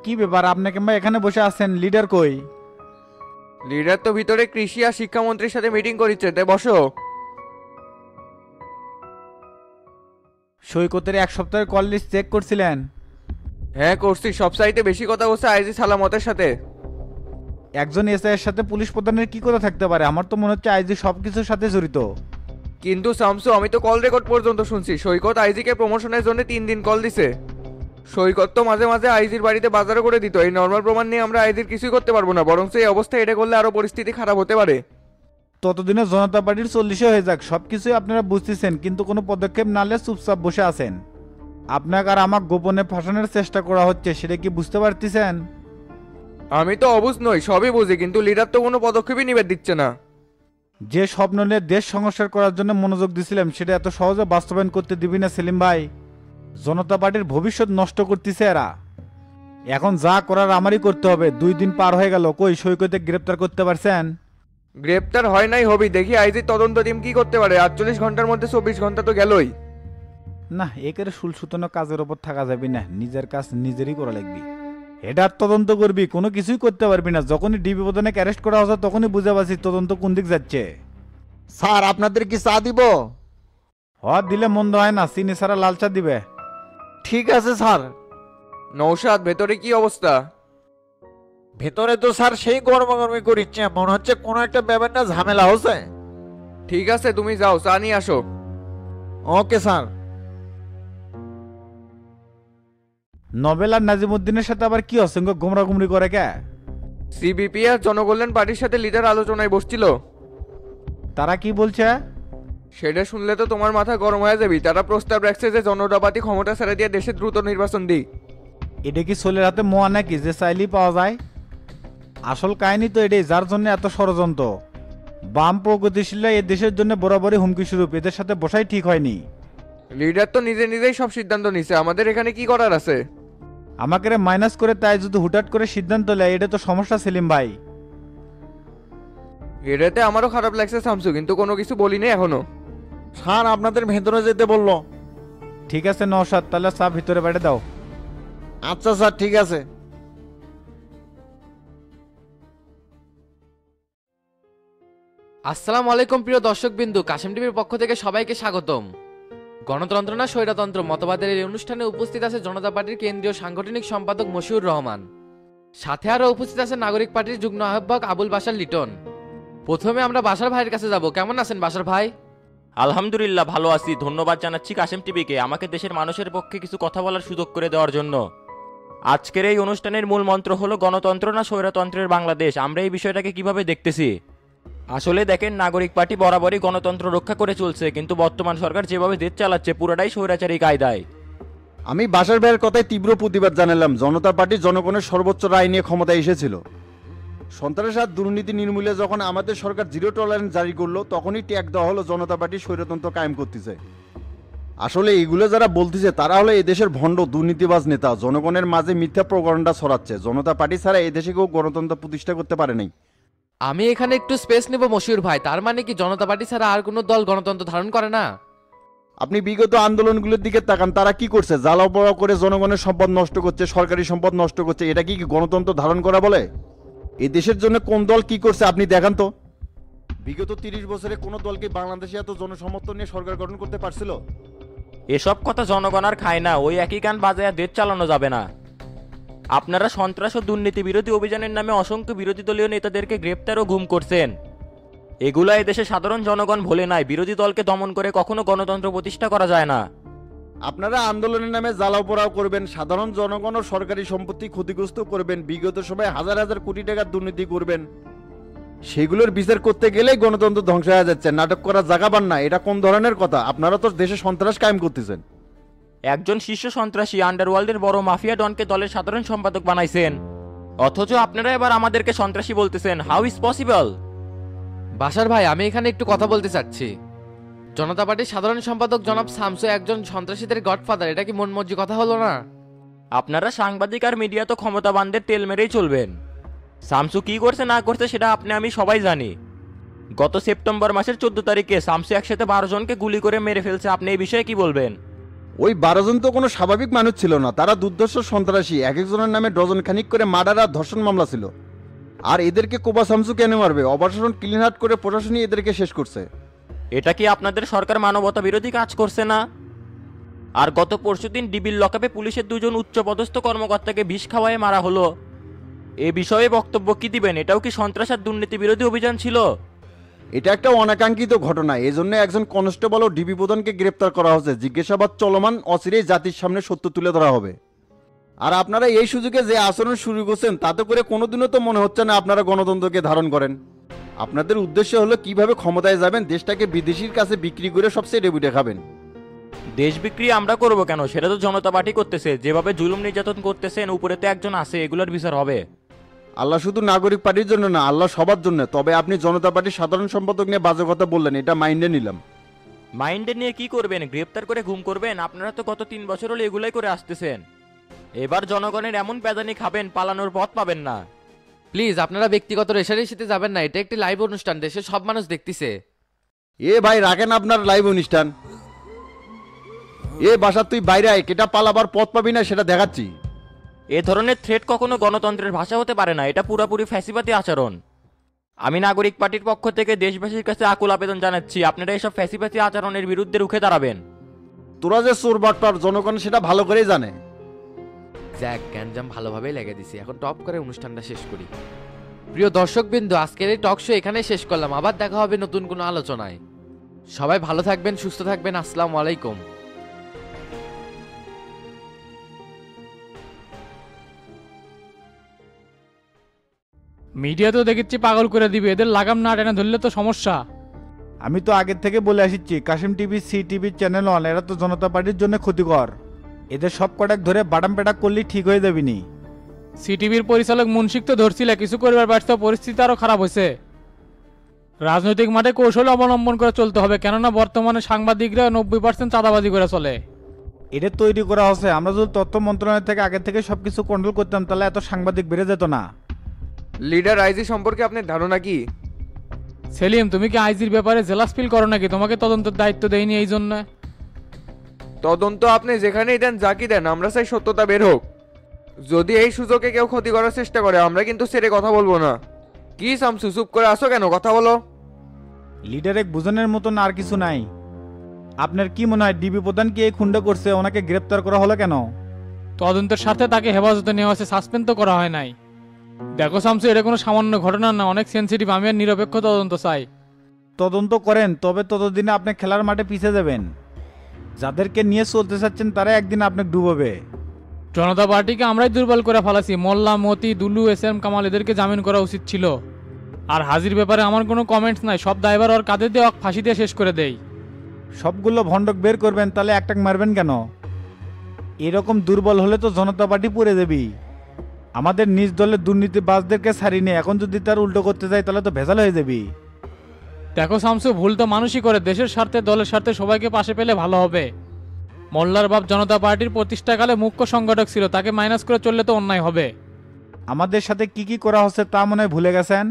কি ব্যাপার আপনি কিংবা এখানে বসে আছেন, লিডার কই? লিডার তো ভিতরে কৃষি আর শিক্ষামন্ত্রীর সাথে মিটিং করিচ্ছে, তাই বসো। সৈকতের এক সপ্তাহের কল লিস্ট চেক করছিলেন? হ্যাঁ করছি, সব সাইটে বেশি কথা বলছে আইজি সালামতের সাথে। একজন এসআই এর সাথে পুলিশ প্রধানের কি কথা থাকতে পারে? আমার তো মনে হচ্ছে আইজি সবকিছুর সাথে জড়িত। কিন্তু শামসু, আমি তো কল রেকর্ড পর্যন্ত শুনছি সৈকত আইজিকে প্রমোশনের জন্য 3 দিন কল দিছে। সৈকত তো মাঝে মাঝে আইজির বাড়িতে বাজারও করে দিত। এই নর্মাল প্রমাণ নিয়ে আমরা আইজির কিছুই করতে পারবো না, বরং এই অবস্থায় এটা করলে আরো পরিস্থিতি খারাপ হতে পারে। ততদিনে জনতা পার্টির 40 হয়ে যাক, সবকিছুই আপনারা বুঝতেছেন কিন্তু কোনো পদক্ষেপ না নিলে চুপচাপ বসে আছেন। আপনাকে আর আমাকে গোপনে ফাঁসানোর চেষ্টা করা হচ্ছে, সেটা কি বুঝতে পারতেছেন? আমি তো অবুঝ নই, সবই বুঝি, কিন্তু লিডার তো কোনো পদক্ষেপই নিবে দিচ্ছে না। যে স্বপ্ন নিয়ে দেশ সংস্কার করার জন্য মনোযোগ দিছিলাম সেটা এত সহজে বাস্তবায়ন করতে দিবি না সেলিম ভাই। জনতা পার্টির ভবিষ্যৎ নষ্ট করতেছে এরা। এখন যা করার আমারই করতে হবে। 2 দিন পার হয়ে গেল, কই সৈকতে গ্রেপ্তার করতে পারছেন? গ্রেপ্তার হয় নাই হবি, দেখি আইজির তদন্ত টিম কি করতে পারে। 48 ঘন্টার মধ্যে 24 ঘন্টা তো গেলই। না, একের শুল সুতনো কাজের ওপর থাকা যাবি না, নিজের কাজ নিজেরই করা লাগবি। এটার তদন্ত করবি, কোনো কিছুই করতে পারবি না। যখনই ডিবি প্রধানে অ্যারেস্ট করা হচ্ছে তখনই বুঝে পাচ্ছি তদন্ত কোন দিক যাচ্ছে। স্যার আপনাদের কি চা দিব? দিলে মন্দ হয় না, চিনি ছাড়া লাল চা দিবে। ঠিক আছে স্যার। নৌশাদ, ভেতরে কি অবস্থা? ভেতরে তো স্যার সেই গরমাগরমি করিচ্ছে, মনে হচ্ছে কোনো একটা ব্যাপার না ঝামেলা হচ্ছে। ঠিক আছে, তুমি যাও চা নিয়ে আসো। Okay sir. নবেল আর নাজিমুদ্দিনের সাথে আবার কি অসংখ্য গুমরাগুমরি করে কে? সিবিপি আর জনকল্যাণ পার্টির সাথে লিডার আলোচনায় বসছিল। তারা কি বলছে? সেটা শুনলে তো তোমার মাথা গরম হয়ে যাবি। তারা প্রস্তাব রাখছে যে জনতাপাতি ক্ষমতা ছেড়ে দিয়ে দেশে দ্রুত নির্বাচন দিই। এটা কি ছোলের হাতে মোয়া নাকি যে চাইলেই পাওয়া যায়? আসল কাহিনী তো এটাই, যার জন্য এত ষড়যন্ত্র। বাম প্রগতিশীলরা এ দেশের জন্য বরাবরই হুমকি স্বরূপ, এদের সাথে বসাই ঠিক হয়নি। লিডার তো নিজে নিজেই সব সিদ্ধান্ত নিছে, আমাদের এখানে কি করার আছে? আমাকে মাইনাস করে তাই যদি হুটহাট করে সিদ্ধান্ত নেয়, এটা তো সমস্যা সেলিম ভাই। এটাতে আমারও খারাপ লাগছে শামসু, কিন্তু কোনো কিছু বলিনি এখনো। স্যার আপনাদের ভেতরে যেতে বললো। ঠিক আছে নওশাদ, তাহলে চা ভিতরে বাইরে দাও। আচ্ছা স্যার, ঠিক আছে। আসসালামু আলাইকুম প্রিয় দর্শকবিন্দু, কাশিম টিভির পক্ষ থেকে সবাইকে স্বাগতম। গণতন্ত্র না স্বৈরতন্ত্র মতবাদের এই অনুষ্ঠানে উপস্থিত আছে জনতা পার্টির কেন্দ্রীয় সাংগঠনিক সম্পাদক মশিউর রহমান। সাথে আরও উপস্থিত আছে নাগরিক পার্টির যুগ্ম আহ্বায়ক আবুল বাশার লিটন। প্রথমে আমরা বাশার ভাইয়ের কাছে যাব। কেমন আছেন বাশার ভাই? আলহামদুলিল্লাহ ভালো আছি। ধন্যবাদ জানাচ্ছি কাশেম টিভিকে আমাকে দেশের মানুষের পক্ষে কিছু কথা বলার সুযোগ করে দেওয়ার জন্য। আজকের এই অনুষ্ঠানের মূল মন্ত্র হলো গণতন্ত্র না স্বৈরতন্ত্রের বাংলাদেশ। আমরা এই বিষয়টাকে কিভাবে দেখতেছি? আসলে দেখেন, নাগরিক পার্টি বরাবরই গণতন্ত্র রক্ষা করে চলছে, কিন্তু বর্তমান সরকার যেভাবে দেশ চালাচ্ছে পুরোটাই স্বৈরাচারী কায়দায়। আমি বাশার ভাইয়ের কথায় তীব্র প্রতিবাদ জানালাম। জনতা পার্টি জনগণের সর্বোচ্চ রায় নিয়ে ক্ষমতায় এসেছিল। সন্ত্রাস আর দুর্নীতি নির্মূলে যখন আমাদের সরকার জিরো টলারেন্স জারি করলো, তখনই ট্যাগ দেওয়া হলো জনতা পার্টি স্বৈরতন্ত্র কায়েম করতেছে। আসলে এইগুলো যারা বলতেছে তারা হলো এদেশের ভণ্ড দুর্নীতিবাজ নেতা, জনগণের মাঝে মিথ্যা প্রকরণটা ছড়াচ্ছে। জনতা পার্টি ছাড়া এদেশে কেউ গণতন্ত্র প্রতিষ্ঠা করতে পারে নাই। আমি এখানে একটু স্পেস নেব মশিউর ভাই। তার মানে কি জনতা পার্টি ছাড়া আর কোনো দল গণতন্ত্র ধারণ করে না? আপনি বিগত আন্দোলনগুলোর দিকে তাকান, তারা কি করছে? জ্বালাও পোড়াও করে জনগণের সম্পদ নষ্ট করছে, সরকারি সম্পদ নষ্ট করছে। এটা কি গণতন্ত্র ধারণ করা বলে? এই দেশের জন্য কোন দল কি করছে আপনি দেখান তো। বিগত 30 বছরে কোন দলকে বাংলাদেশে এত জনসমর্থন নিয়ে সরকার গঠন করতে পারছিল? এসব কথা জনগণ আর খায় না, ওই একই গান বাজায় দেশ চালানো যাবে না। আপনারা সন্ত্রাস ও দুর্নীতি বিরোধী অভিযানের নামে অসংখ্য বিরোধী দলীয় নেতাদেরকে গ্রেপ্তার ও গুম করছেন। এগুলা এদেশে সাধারণ জনগণ ভোলে নাই। বিরোধী দলকে দমন করে কখনো গণতন্ত্র প্রতিষ্ঠা করা যায় না। আপনারা আন্দোলনের নামে জ্বালাও পোড়াও করবেন, সাধারণ জনগণ ও সরকারি সম্পত্তি ক্ষতিগ্রস্ত করবেন, বিগত সময়ে হাজার হাজার কোটি টাকার দুর্নীতি করবেন। সেগুলোর বিচার করতে গেলেই গণতন্ত্র ধ্বংস হয়ে যাচ্ছে। নাটক করার জায়গা পান না। এটা কোন ধরনের কথা? আপনারা তো দেশে সন্ত্রাস কায়েম করতেছেন। একজন শীর্ষ সন্ত্রাসী আন্ডারওয়ার্ল্ডের বড় মাফিয়া ডনকে দলের সাধারণ সম্পাদক বানাইছেন, অথচ আপনারা এবার আমাদেরকে সন্ত্রাসী বলতেছেন। How is possible? বাশার ভাই, আমি এখানে একটু কথা বলতে চাচ্ছি। জনতা পার্টির সাধারণ সম্পাদক জনাব শামসু একজন সন্ত্রাসীদের গডফাদার, এটা কি মন মর্জি কথা হলো না? আপনারা সাংবাদিক আর মিডিয়া তো ক্ষমতাবানদের তেল মেরেই চলবেন। শামসু কি করছে না করছে সেটা আপনি আমি সবাই জানি। গত সেপ্টেম্বর মাসের 14 তারিখে শামসু একসাথে 12 জনকে গুলি করে মেরে ফেলছে। আপনি এই বিষয়ে কি বলবেন? ওই 12 জন তো কোনো স্বাভাবিক মানুষ ছিল না, তারা দুর্ধর্ষ সন্ত্রাসী, এক একজনের নামে ডজন খানিক করে মার্ডার আর ধর্ষণ মামলা ছিল। আর এদেরকে কোবা শামসু কেন মারবে? অপসারণ ক্লিন হাট করে প্রশাসনই এদেরকে শেষ করছে। এটা কি আপনাদের সরকার মানবতা বিরোধী কাজ করছে না? আর গত পরশুদিন ডিবির লকআপে পুলিশের 2 জন উচ্চপদস্থ কর্মকর্তাকে বিষ খাওয়ায় মারা হলো। এ বিষয়ে বক্তব্য কি দিবেন? এটাও কি সন্ত্রাস আর দুর্নীতি বিরোধী অভিযান ছিল? এটা একটা অনাকাঙ্ক্ষিত ঘটনা, এজন্য একজন কনস্টেবল ও ডিবি প্রধানকে গ্রেপ্তার করা হয়েছে। জিজ্ঞাসাবাদ চলমান, অচিরেই জাতির সামনে সত্য তুলে ধরা হবে। আর আপনারা এই সুযোগে যে আচরণ শুরু করছেন তাতে করে কোনোদিনও তো মনে হচ্ছে না আপনারা গণতন্ত্রকে ধারণ করেন। আপনাদের উদ্দেশ্য হলো কিভাবে ক্ষমতায় যাবেন, দেশটাকে বিদেশির কাছে বিক্রি করে সবচেয়ে ডেবিটে খাবেন। দেশ বিক্রি আমরা করব কেন? সেটা তো জনতা পার্টি করতেছে। যেভাবে জুলুম নির্যাতন করতেছেন, উপরে তো একজন আছে, এগুলোর বিচার হবে। আল্লাহ শুধু নাগরিক পার্টির জন্য না, আল্লাহ সবার জন্য। তবে আপনি জনতা পার্টির সাধারণ সম্পাদক নিয়ে বাজে কথা বললেন, এটা মাইন্ডে নিলাম। মাইন্ডে নিয়ে কি করবেন? গ্রেপ্তার করে ঘুম করবেন? আপনারা তো গত 3 বছর হলো এগুলাই করে আসতেছেন। এবার জনগণের এমন প্যাদানি খাবেন, পালানোর পথ পাবেন না। প্লিজ আপনারা ব্যক্তিগত রেশারেশিতে যাবেন না, এটা একটি লাইভ অনুষ্ঠান, দেশের সব মানুষ দেখতেছে। এ ভাই রাখেন আপনার লাইভ অনুষ্ঠান। এ বাসা তুই বাইরে আয়, কেটা পালাবার পথ পাবি না সেটা দেখাচ্ছি। এ ধরনের থ্রেট কখনো গণতন্ত্রের ভাষা হতে পারে না, এটা পুরোপুরি ফ্যাসিবাদী আচরণ। আমি নাগরিক পার্টির পক্ষ থেকে দেশবাসীর কাছে আকুল আবেদন জানাচ্ছি, আপনারা এসব ফ্যাসিবাদী আচরণের বিরুদ্ধে রুখে দাঁড়াবেন। তোরা যে চোর বাটপার, জনগণ সেটা ভালো করেই জানে। জ্যাক গ্যাঞ্জাম ভালোভাবেই লেগে দিছি, এখন টপ করে অনুষ্ঠানটা শেষ করি। প্রিয় দর্শকবৃন্দ, আজকের এই টক শো এখানেই শেষ করলাম। আবার দেখা হবে নতুন কোনো আলোচনায়। সবাই ভালো থাকবেন, সুস্থ থাকবেন। আসসালামু আলাইকুম। মিডিয়া তো দেখেছি পাগল করে দিবে, এদের লাগাম না টেনে ধরলে তো সমস্যা। আমি তো আগের থেকে বলে আসছি, Kasim TV, C TV channel on, এরা তো জনতা পার্টির জন্য ক্ষতিকর। এদের সব কটাক ধরে বাটাম পেটাক করলেই ঠিক হয়ে যাবিনি। সিটিভির পরিচালক মুন্সিক তো ধরছিল, কিছু করবার পারছে, পরিস্থিতি আরো খারাপ হয়েছে। রাজনৈতিক মাঠে কৌশল অবলম্বন করে চলতে হবে, কেননা বর্তমানে সাংবাদিকরা 90% চাঁদাবাজি করে চলে। এটা তৈরি করা হচ্ছে। আমরা যদি তথ্য মন্ত্রণালয় থেকে আগে থেকে সবকিছু কন্ট্রোল করতাম, তাহলে এত সাংবাদিক বেড়ে যেত না। লিডার আইজি সম্পর্কে আপনার ধারণা কি? সেলিম, তুমি কি আইজির ব্যাপারে জেলাস ফিল করো নাকি? তোমাকে তদন্তের দায়িত্ব দেয়নি এই জন্য? তদন্ত আপনি যেখানেই দেন, যাকি দেন, আমরা চাই সত্যতা বের হোক। যদি এই সুযোগে কেউ ক্ষতি করার চেষ্টা করে, আমরা কিন্তু ছেড়ে কথা বলবো না। কি শামসু, চুপ করে আসো কেন? কথা বলো। লিডার এক বুঝনের মতন আর কিছু নাই। আপনার কি মনে হয় ডিবি প্রধান কি এই খুন্ড করছে? ওনাকে গ্রেপ্তার করা হলো কেন? তদন্তের সাথে তাকে হেফাজতে নেওয়া হয়েছে, সাসপেন্ড তো করা হয় নাই। দেখো শামসু, এটা কোনো সামান্য ঘটনা না, অনেক সেন্সিটিভ। আমি আর নিরপেক্ষ তদন্ত চাই। তদন্ত করেন, তবে ততদিনে আপনি খেলার মাঠে পিছিয়ে যাবেন। যাদেরকে নিয়ে চলতে চাচ্ছেন তারা একদিন আপনাকে ডুবোবে। জনতা পার্টিকে আমরাই দুর্বল করে ফেলাছি। মোল্লা, মতি, দুলু, এস এম কামাল এদেরকে জামিন করা উচিত ছিল। আর হাজির ব্যাপারে আমার কোনো কমেন্টস নাই, সব দায়ভার ওর কাঁধে দিয়ে ফাঁসি দিয়ে শেষ করে দেই। সবগুলো ভণ্ডক বের করবেন, তাহলে একটাক মারবেন কেন? এরকম দুর্বল হলে তো জনতা পার্টি পড়ে যাবি। আমাদের নিজ দলের দুর্নীতিবাজদেরকে ছাড়িনি, এখন যদি তার উল্টো করতে যায় তাহলে তো ভেজাল হয়ে যাবি। দেখো শামসু, ভুল তো মানুষই করে। দেশের স্বার্থে, দলের স্বার্থে সবাইকে পাশে পেলে ভালো হবে। মোল্লার বাপ জনতা পার্টির প্রতিষ্ঠাকালে মুখ্য সংগঠক ছিল, তাকে মাইনাস করে চললে তো অন্যায় হবে। আমাদের সাথে কি কি করা হচ্ছে তা মনে হয় ভুলে গেছেন।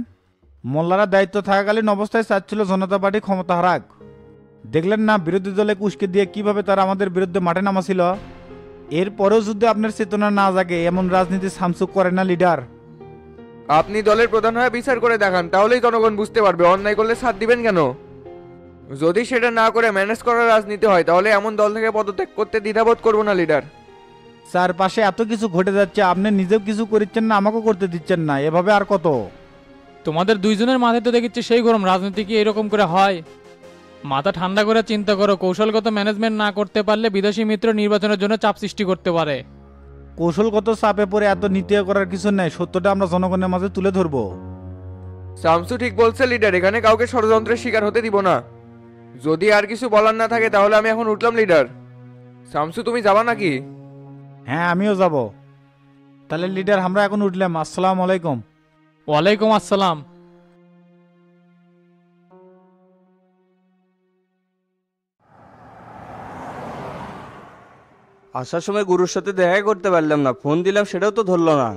মোল্লারা দায়িত্ব থাকাকালীন অবস্থায় চাচ্ছিল জনতা পার্টি ক্ষমতা হারাক। দেখলেন না বিরোধী দলে উস্কে দিয়ে কিভাবে তারা আমাদের বিরুদ্ধে মাঠে নামাছিল। এরপরেও যদি আপনার চেতনা না জাগে, এমন রাজনীতি সামসুক করে না লিডার। আপনি দলের প্রধান হয়ে বিচার করে দেখান, তাহলেই জনগণ বুঝতে পারবে। অন্যায় করলে সাথ দিবেন কেন? যদি সেটা না করে ম্যানেজ করার রাজনীতি হয়, তাহলে এমন দল থেকে পদত্যাগ করতে দ্বিধাবোধ করবো না লিডার। চারপাশে এত কিছু ঘটে যাচ্ছে, আপনি নিজেও কিছু করছেন না, আমাকেও করতে দিচ্ছেন না। এভাবে আর কত? তোমাদের দুইজনের মাথায় তো দেখেছি সেই গরম। রাজনীতি কি এরকম করে হয়? মাথা ঠান্ডা করে চিন্তা করো। কৌশলগত ম্যানেজমেন্ট না করতে পারলে বিদেশি মিত্র নির্বাচনের জন্য চাপ সৃষ্টি করতে পারে। কৌশলগত চাপে পড়ে এত নীতি করার কিছু নেই। সত্যটা আমরা জনগণের মাঝে তুলে ধরবো। শামসু ঠিক বলছে লিডার, এখানে কাউকে ষড়যন্ত্রের শিকার হতে দিব না। যদি আর কিছু বলার না থাকে, তাহলে আমি এখন উঠলাম লিডার। শামসু, তুমি যাবা নাকি? হ্যাঁ, আমিও যাব। তাহলে লিডার আমরা এখন উঠলাম। আসসালামু আলাইকুম। ওয়ালাইকুম আসসালাম। আসার সময় গুরুর সাথে দেখা করতে পারলাম না, ফোন দিলাম সেটাও তো ধরলো না।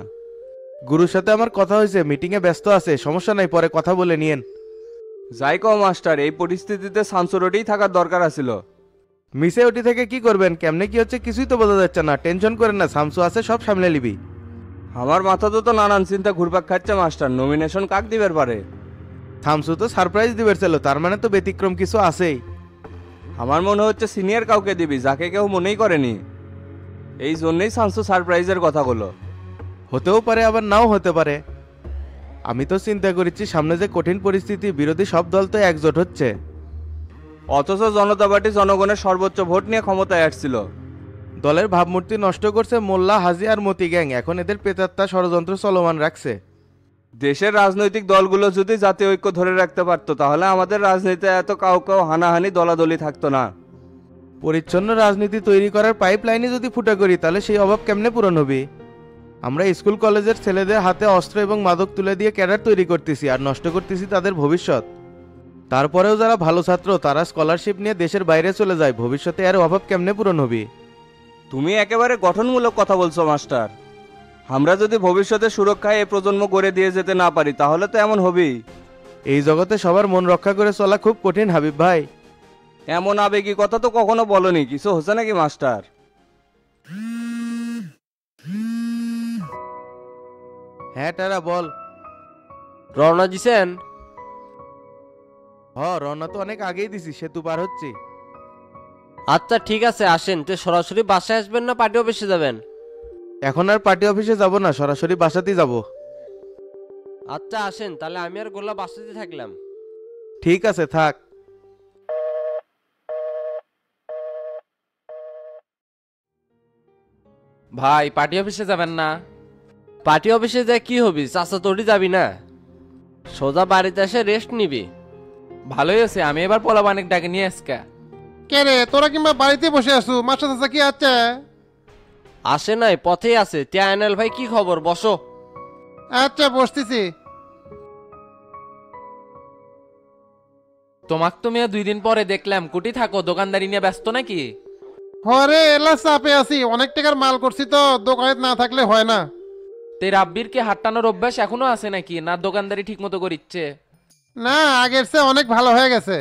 গুরুর সাথে আমার কথা হয়েছে, মিটিংয়ে ব্যস্ত আছে, সমস্যা নাই, পরে কথা বলে নিয়েন। যাই কও মাস্টার, এই পরিস্থিতিতে শামসুরটেই থাকার দরকার আছিল। মিসে ওটি থেকে কি করবেন, কেমনে কি হচ্ছে কিছুই তো বোঝা যাচ্ছে না। টেনশন করেন না, শামসু আছে, সব সামলে নিবি। আমার মাথা তো নানান চিন্তা ঘুরপাক খাচ্ছে মাস্টার, নমিনেশন কাক দিবের পারে? শামসু তো সারপ্রাইজ দিবের ছিল, তার মানে তো ব্যতিক্রম কিছু আছেই। আমার মনে হচ্ছে সিনিয়র কাউকে দিবি, যাকে কেউ মনেই করেনি। এই জন্যই শামসু সারপ্রাইজের কথা বলো। হতেও পারে আবার নাও হতে পারে। আমি তো চিন্তা করেছি সামনে যে কঠিন পরিস্থিতি, বিরোধী সব দল তো একজোট হচ্ছে। অথচ জনতা পার্টি জনগণের সর্বোচ্চ ভোট নিয়ে ক্ষমতায় আসছিল। দলের ভাবমূর্তি নষ্ট করছে মোল্লা, হাজি আর মতি গ্যাং। এখন এদের প্রেতাত্মা ষড়যন্ত্র চলমান রাখছে। দেশের রাজনৈতিক দলগুলো যদি জাতীয় ঐক্য ধরে রাখতে পারতো, তাহলে আমাদের রাজনীতিতে এত কাউ হানাহানি দলাদলি থাকতো না। পরিচ্ছন্ন রাজনীতি তৈরি করার পাইপলাইনে যদি ফুটা করি, তাহলে সেই অভাব কেমনে পূরণ হবে? আমরা স্কুল কলেজের ছেলেদের হাতে অস্ত্র এবং মাদক তুলে দিয়ে ক্যাডার তৈরি করতেছি আর নষ্ট করতেছি তাদের ভবিষ্যৎ। তারপরেও যারা ভালো ছাত্র তারা স্কলারশিপ নিয়ে দেশের বাইরে চলে যায়, ভবিষ্যতে এর অভাব কেমনে পূরণ হবে? তুমি একেবারে গঠনমূলক কথা বলছো মাস্টার। আমরা যদি ভবিষ্যতে সুরক্ষায় এ প্রজন্ম গড়ে দিয়ে যেতে না পারি, তাহলে তো এমন হবেই। এই জগতে সবার মন রক্ষা করে চলা খুব কঠিন হাবিব ভাই। এমন আবেগী কথা তো কখনো বলনি। কিছু হচ্ছে নাকি মাস্টার? হ্যাঁ তারা বল। রওনা দিছেন? রওনা তো অনেক আগেই দিছি, সেতু পার হচ্ছি। আচ্ছা ঠিক আছে, আসেন। তো সরাসরি বাসায় আসবেন না পার্টি অফিসে যাবেন? এখন আর পার্টি অফিসে যাব না, সরাসরি বাসাতেই যাব। আচ্ছা আসেন, তাহলে আমি আর গোল্লা বাসাতে থাকলাম। ঠিক আছে থাক। ভাই পার্টি অফিসে যাবেন না? পার্টি অফিসে যা কি হবি, চাচা তোরই যাবি না? সোজা বাড়িতে এসে রেস্ট নিবি। ভালোই আছে, আমি এবার পোলা বানিক ডাকে নিয়ে আসকা। কে রে তোরা কিংবা বাড়িতে বসে আসু? মাস্টার চাচা কি আছে? আসে নাই, পথেই আছে। টিয়ানাল ভাই কি খবর, বসো। আচ্ছা বসতেছি। তোমাক তো মেয়ে 2 দিন পরে দেখলাম, কুটি থাকো, দোকানদারি নিয়ে ব্যস্ত নাকি? হরে এলা চাপে আছি, অনেক টাকার মাল করছি তো, দোকানে না থাকলে হয় না। তে রাব্বির কি হাটটানোর অভ্যাস এখনো আছে নাকি, না দোকানদারি ঠিক মতো করিচ্ছে? না, আগের চেয়ে অনেক ভালো হয়ে গেছে।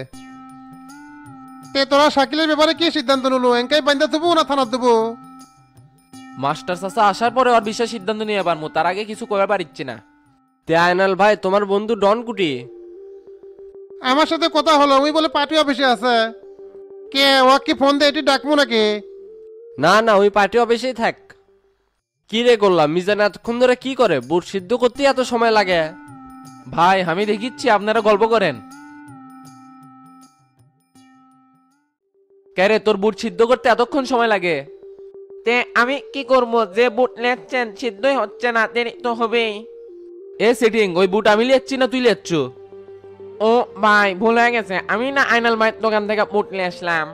তে তোরা শাকিলের ব্যাপারে কি সিদ্ধান্ত নিল? এঙ্কাই বান্ধা দেবো না থানা দেবো? মাস্টার চাচা আসার পরে ওর বিষয়ে সিদ্ধান্ত নিয়ে পারবো, তার আগে কিছু কইবার পারিচ্ছি না। টিয়ানাল ভাই, তোমার বন্ধু ডন কুটি? আমার সাথে কথা হলো, ওই বলে পার্টি অফিসে আছে। কে ও কি ফোন দিয়ে এটি ডাকবো নাকি? না না, ওই পার্টি অফিসেই থাক। কি রে করলাম, মিজান এতক্ষণ ধরে কি করে? বুট সিদ্ধ করতে এত সময় লাগে? ভাই আমি দেখিচ্ছি, আপনারা গল্প করেন। কে রে, তোর বুট সিদ্ধ করতে এতক্ষণ সময় লাগে? তে আমি কি করবো, যে বুট লেচ্ছেন সিদ্ধই হচ্ছে না, দেরি তো হবেই। এ সেটিং, ওই বুট আমি লিয়াচ্ছি না তুই লিয়াচ্ছ? ও ভাই ভুল হয়ে গেছে, আমি না আইনাল ভাইয়ের দোকান থেকে বুট নিয়ে আসলাম।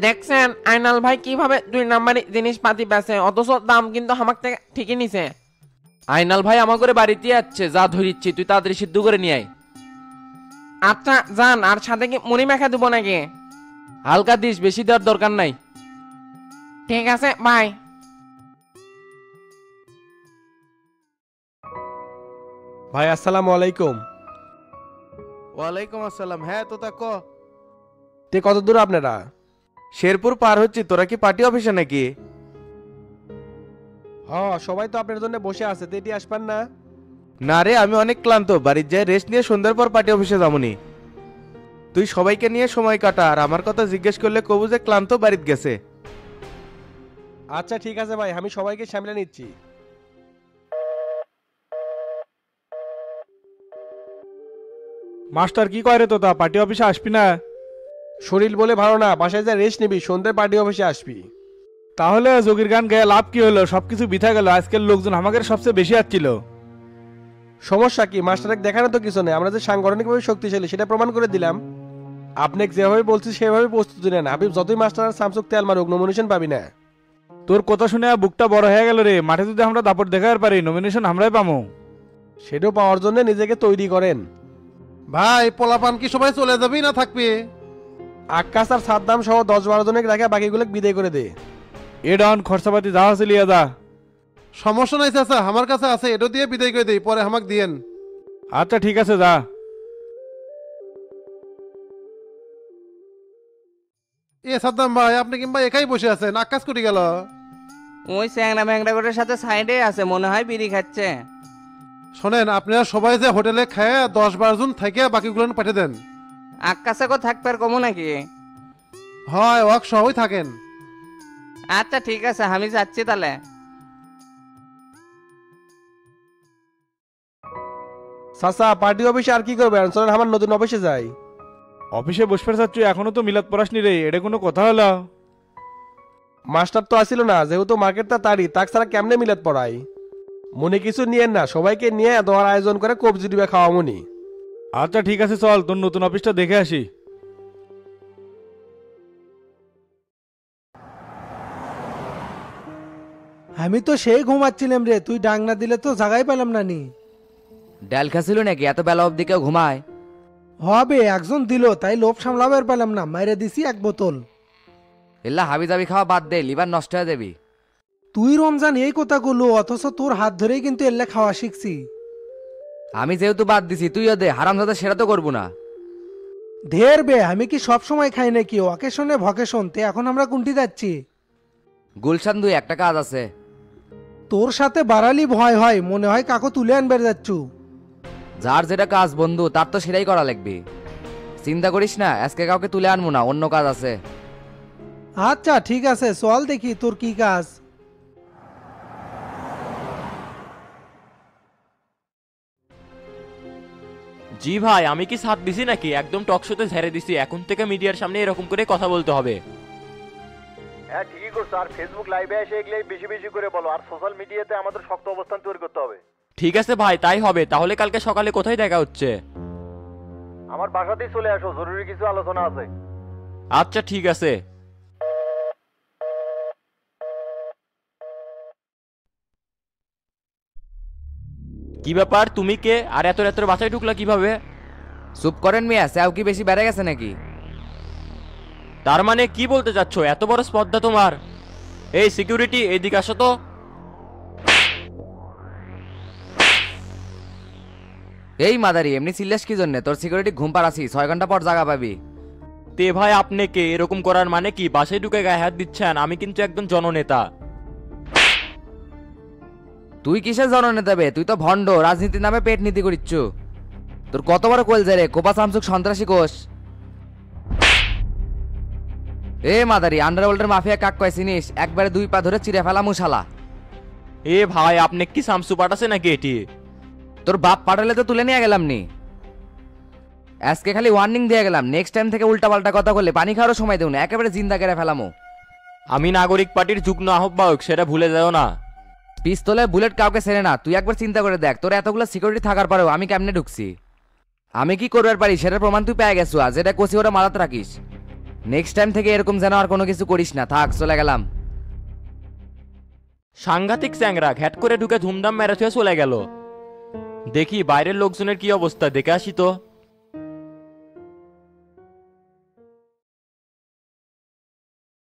দেখছেন আইনাল ভাই কিভাবে 2 নাম্বারি জিনিসপাতি বেচে, অথচ দাম কিন্তু আমার থেকে ঠিকই নিছে। আইনাল ভাই আমার করে বাড়িতে যাচ্ছে, যা ধরিচ্ছি তুই তাড়াতাড়ি সিদ্ধ করে নিয়ে আয়। আচ্ছা যান, আর সাথে কি মুড়ি মাখা দেবো নাকি? হালকা দিস, বেশি দেওয়ার দরকার নাই। ঠিক আছে বাই। ভাই আসসালামু আলাইকুম। ওয়ালাইকুম আসসালাম। হ্যাঁ তো তা ক। তে কত দূর আপনারা? শেরপুর পার হচ্ছি। তোরা কি পার্টি অফিসে নাকি? সবাই তো আপনার জন্য বসে আছে, তো এটি আসবেন না? না রে, আমি অনেক ক্লান্ত, বাড়ির যাই রেস্ট নিয়ে সন্ধ্যার পর পার্টি অফিসে যাবনি। তুই সবাইকে নিয়ে সময় কাটা, আর আমার কথা জিজ্ঞেস করলে কবু যে ক্লান্ত, বাড়িতে গেছে। আচ্ছা ঠিক আছে ভাই, আমি সবাইকে সামলে নিচ্ছি। মাস্টার কি কয় রে তোতা, পার্টি অফিসে আসবি না? শরীর বলে ভালো না, বাসায় যা রেস্ট নিবি, সন্ধ্যায় পার্টি অফিসে আসবি। তাহলে যোগীর গান গায়ে লাভ কি হলো? সবকিছু বৃথা গেল। আজকের লোকজন আমাদের সবচেয়ে বেশি আসছিল। সমস্যা কি? মাস্টারকে দেখানো তো কিছু নেই, আমরা যে সাংগঠনিকভাবে শক্তিশালী সেটা প্রমাণ করে দিলাম। আপনি যেভাবে বলছি সেভাবে প্রস্তুতি নেন। আপনি যতই মাস্টার আর স্যামসুং তেল মারুক, নমিনেশন পাবি না। তোর কথা শুনে বুকটা বড় হয়ে গেল রে। মাঠে যদি আমরা দাপট দেখাতে পারি, নমিনেশন আমরাই পাবো। সেটাও পাওয়ার জন্য নিজেকে তৈরি করেন। ভাই পোলাপান কি সবাই চলে যাবি না থাকবি? আকাশ আর সাদ্দাম সহ 10-12 জনের রাখা, বাকিগুলো বিদায় করে দে। এ ডাউন খরচাপাতি যা আছে লিয়া যা। সমস্যা নাই চাচা, আমার কাছে আছে, এটা দিয়ে বিদায় করে দিই, পরে আমাকে দিয়েন। আচ্ছা ঠিক আছে যা। এ সাদ্দাম ভাই আপনি কিংবা একাই বসে আছেন আকাশ করে গেল। ওই চ্যাংরা ম্যাংরা করে সাথে সাইডে আছে, মনে হয় বিড়ি খাচ্ছে। শোনেন আপনারা সবাই যে হোটেলে খায় 10-12 জন থেকে বাকিগুলো পাঠিয়ে দেন। আকাশে কো থাকবে আর কমো নাকি? হয় ওয়াক সহই থাকেন। আচ্ছা ঠিক আছে, আমি যাচ্ছি তাহলে। চাচা পার্টি অফিসে আর কি করবেন, চলেন আমার নতুন অফিসে যাই। অফিসে বসবে চাচ্ছু, এখনো তো মিলাদ পড়াসনি রে, এটা কোনো কথা হলো? মাস্টার তো আসিল না, যেহেতু মার্কেটটা তারি, তাক ছাড়া কেমনে মিলাদ পড়াই। মনে কিছু নিয়েন না, সবাইকে নিয়ে দেওয়ার আয়োজন করে কবজি দিবে খাওয়া মনি। আচ্ছা ঠিক আছে, চল তোর নতুন অফিসটা দেখে আসি। আমি তো সেই ঘুমাচ্ছিলাম রে, তুই ডাং না দিলে তো জাগাই পেলাম না নি। ডাল খাছিল নাকি এত বেলা অবধি কেউ ঘুমায়? হবে একজন দিল তাই লোভ সামলাবার পেলাম না, মাইরে দিছি 1 বোতল। এল্লা হাবি জাবি খাওয়া বাদ দে, লিভার নষ্ট হয়ে যাবি। তুই রমজান এই কথা গুলো, অথচ তোর হাত ধরেই কিন্তু এল্লা খাওয়া শিখছি। আমি যেহেতু বাদ দিছি তুইও দে, হারামজাদা সেটা তো করবো না। ঢের বে, আমি কি সব সময় খাই নাকি? অকেশনে ভকেশন তে এখন আমরা কোনটি যাচ্ছি? গুলশান 2 একটা কাজ আছে। তোর সাথে বাড়ালি ভয় হয়, মনে হয় কাকো তুলে আনবার যাচ্ছু। যার যেটা কাজ বন্ধু তার তো সেটাই করা লাগবে। চিন্তা করিস না, আজকে কাউকে তুলে আনবো না, অন্য কাজ আছে। আচ্ছা ঠিক আছে, চল দেখি তোর কি কাজ। জি ভাই, আমি কি সাথ দিছি নাকি? একদম টকশোতে ঝেড়ে দিছি, এখন থেকে মিডিয়ার সামনে এরকম করে কথা বলতে হবে। হ্যাঁ ঠিকই করছো, আর ফেসবুক লাইভে এসে এগুলাই বেশি বেশি করে বলো, আর সোশ্যাল মিডিয়াতে আমাদের শক্ত অবস্থান তৈরি করতে হবে। ঠিক আছে ভাই, তাই হবে। তাহলে কালকে সকালে কোথায় দেখা হচ্ছে? আমার বাসাতেই চলে আসো, জরুরি কিছু আলোচনা আছে। আচ্ছা ঠিক আছে। কি ব্যাপার, তুমি কে আর এত রাতের বাসায় ঢুকলা কিভাবে? চুপ করেন মিয়া, স্যাও কি বেশি বেড়ে গেছে নাকি? তার মানে কি বলতে চাচ্ছ? এত বড় স্পর্ধা তোমার? এই সিকিউরিটি, এইদিকে আসো তো। এই মাদারি, এমনি চিল্লাস কি জন্য? তোর সিকিউরিটি ঘুম পাড়াছি, 6 ঘন্টা পর জাগা পাবি। তে ভাই আপনি কে? এরকম করার মানে কি? বাসায় ঢুকে গায়ে হাত দিচ্ছেন? আমি কিন্তু একজন জননেতা। তুই কিসের জননেতা বে? তুই তো ভণ্ড, রাজনীতির নামে পেট নীতি করিচ্ছু। তোর কত বড় কোল রে, কোপা সামসুক সন্ত্রাসী কোষ। এ মাদারি, আন্ডারওয়ার্ল্ডের মাফিয়া কাক কয় চিনিস? একবারে 2 পা ধরে চিড়ে ফেলা মুশালা। এ ভাই, আপনি কি সামসু পাঠাছে নাকি এটি? তোর বাপ পাঠালে তো তুলে নিয়ে গেলাম নি। আজকে খালি ওয়ার্নিং দিয়ে গেলাম, নেক্সট টাইম থেকে উল্টাপাল্টা কথা বললে পানি খাওয়ারও সময় দেব না, একেবারে জিন্দা করে ফেলামো। আমি নাগরিক পার্টির যুগ্ম আহ্বায়ক, সেটা ভুলে যাও না। পিস্তলে বুলেট কাউকে ছেড়ে না, তুই একবার চিন্তা করে দেখ, তোর এতগুলো সিকিউরিটি থাকার পরেও আমি কেমনে ঢুকছি। আমি কি করবার পারি সেটার প্রমাণ তুই পেয়ে গেছো, আর যেটা কষি ওরা মারাতে রাখিস। নেক্সট টাইম থেকে এরকম যেন আর কোনো কিছু করিস না। থাক, চলে গেলাম। সাংঘাতিক চ্যাংরা, ঘ্যাট করে ঢুকে ধুমধাম মেরে থুয়ে চলে গেল। দেখি বাইরের লোকজনের কি অবস্থা, দেখে আসি তো।